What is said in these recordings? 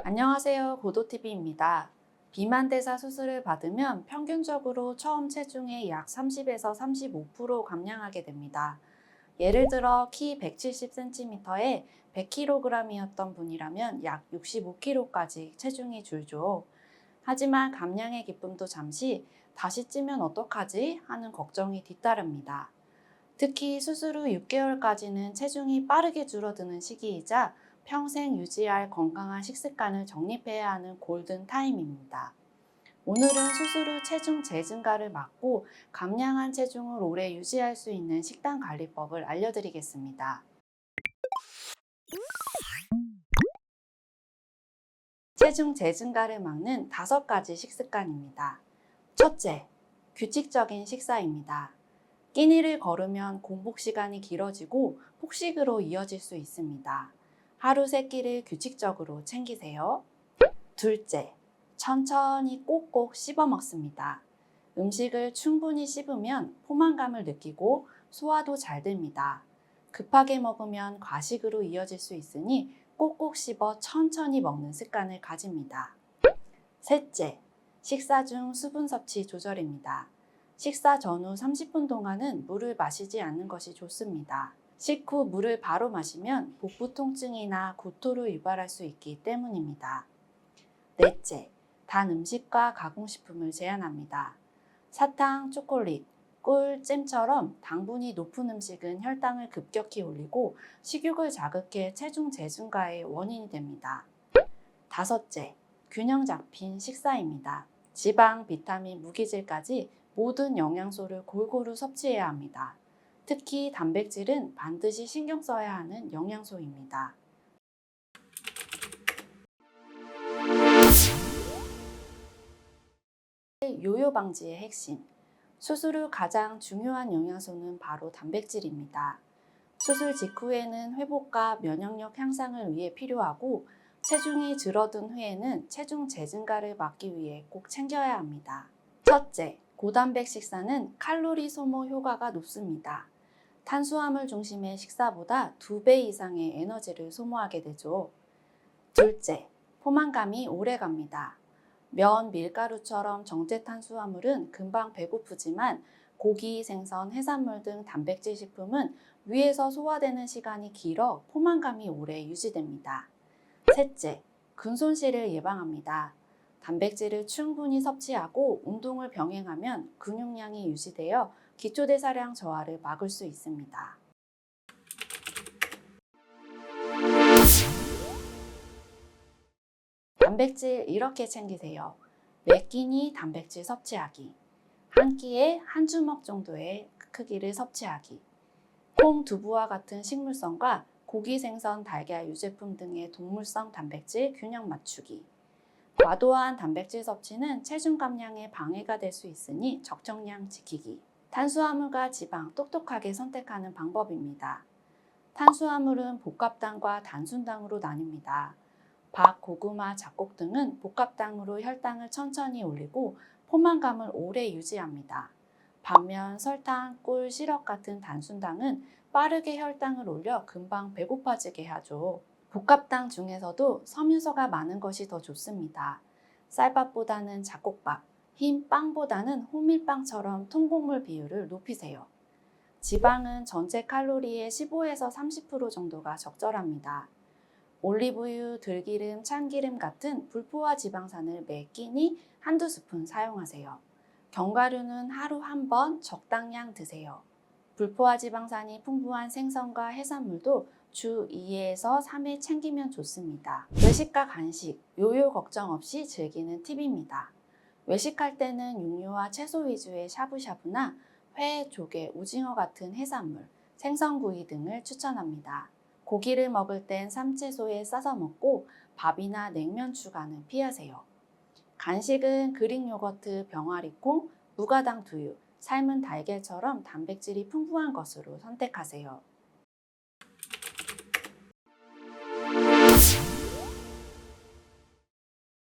안녕하세요. 고도TV입니다. 비만대사 수술을 받으면 평균적으로 처음 체중의 약 30에서 35% 감량하게 됩니다. 예를 들어 키 170cm에 100kg이었던 분이라면 약 65kg까지 체중이 줄죠. 하지만 감량의 기쁨도 잠시 다시 찌면 어떡하지 하는 걱정이 뒤따릅니다. 특히 수술 후 6개월까지는 체중이 빠르게 줄어드는 시기이자 평생 유지할 건강한 식습관을 정립해야 하는 골든 타임입니다. 오늘은 수술 후 체중 재증가를 막고 감량한 체중을 오래 유지할 수 있는 식단 관리법을 알려드리겠습니다. 체중 재증가를 막는 5가지 식습관입니다. 첫째, 규칙적인 식사입니다. 끼니를 거르면 공복 시간이 길어지고 폭식으로 이어질 수 있습니다. 하루 3끼를 규칙적으로 챙기세요. 둘째, 천천히 꼭꼭 씹어 먹습니다. 음식을 충분히 씹으면 포만감을 느끼고 소화도 잘 됩니다. 급하게 먹으면 과식으로 이어질 수 있으니 꼭꼭 씹어 천천히 먹는 습관을 가집니다. 셋째, 식사 중 수분 섭취 조절입니다. 식사 전후 30분 동안은 물을 마시지 않는 것이 좋습니다. 식후 물을 바로 마시면 복부 통증이나 구토를 유발할 수 있기 때문입니다. 넷째, 단 음식과 가공식품을 제한합니다. 사탕, 초콜릿, 꿀, 잼처럼 당분이 높은 음식은 혈당을 급격히 올리고 식욕을 자극해 체중 재증가의 원인이 됩니다. 다섯째, 균형 잡힌 식사입니다. 지방, 비타민, 무기질까지 모든 영양소를 골고루 섭취해야 합니다. 특히 단백질은 반드시 신경 써야 하는 영양소입니다. 요요 방지의 핵심. 수술 후 가장 중요한 영양소는 바로 단백질입니다. 수술 직후에는 회복과 면역력 향상을 위해 필요하고 체중이 줄어든 후에는 체중 재증가를 막기 위해 꼭 챙겨야 합니다. 첫째, 고단백 식사는 칼로리 소모 효과가 높습니다. 탄수화물 중심의 식사보다 2배 이상의 에너지를 소모하게 되죠. 둘째, 포만감이 오래 갑니다. 면, 밀가루처럼 정제 탄수화물은 금방 배고프지만 고기, 생선, 해산물 등 단백질 식품은 위에서 소화되는 시간이 길어 포만감이 오래 유지됩니다. 셋째, 근손실을 예방합니다. 단백질을 충분히 섭취하고 운동을 병행하면 근육량이 유지되어 기초대사량 저하를 막을 수 있습니다. 단백질 이렇게 챙기세요. 매 끼니 단백질 섭취하기. 한 끼에 한 주먹 정도의 크기를 섭취하기. 콩, 두부와 같은 식물성과 고기, 생선, 달걀, 유제품 등의 동물성 단백질 균형 맞추기. 과도한 단백질 섭취는 체중 감량에 방해가 될 수 있으니 적정량 지키기. 탄수화물과 지방 똑똑하게 선택하는 방법입니다. 탄수화물은 복합당과 단순당으로 나뉩니다. 밥, 고구마, 잡곡 등은 복합당으로 혈당을 천천히 올리고 포만감을 오래 유지합니다. 반면 설탕, 꿀, 시럽 같은 단순당은 빠르게 혈당을 올려 금방 배고파지게 하죠. 복합당 중에서도 섬유소가 많은 것이 더 좋습니다. 쌀밥보다는 잡곡밥, 흰 빵보다는 호밀빵처럼 통곡물 비율을 높이세요. 지방은 전체 칼로리의 15에서 30% 정도가 적절합니다. 올리브유, 들기름, 참기름 같은 불포화 지방산을 매 끼니 한두 스푼 사용하세요. 견과류는 하루 한 번 적당량 드세요. 불포화 지방산이 풍부한 생선과 해산물도 주 2회에서 3회 챙기면 좋습니다. 외식과 간식, 요요 걱정 없이 즐기는 팁입니다. 외식할 때는 육류와 채소 위주의 샤브샤브나 회, 조개, 오징어 같은 해산물, 생선구이 등을 추천합니다. 고기를 먹을 땐 삼채소에 싸서 먹고 밥이나 냉면 추가는 피하세요. 간식은 그릭 요거트, 병아리콩, 무가당 두유, 삶은 달걀처럼 단백질이 풍부한 것으로 선택하세요.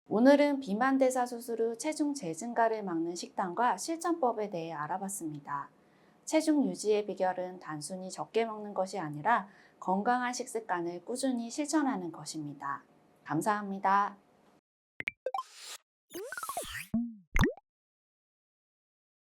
오늘은 비만대사 수술 후 체중 재증가를 막는 식단과 실천법에 대해 알아봤습니다. 체중 유지의 비결은 단순히 적게 먹는 것이 아니라 건강한 식습관을 꾸준히 실천하는 것입니다. 감사합니다.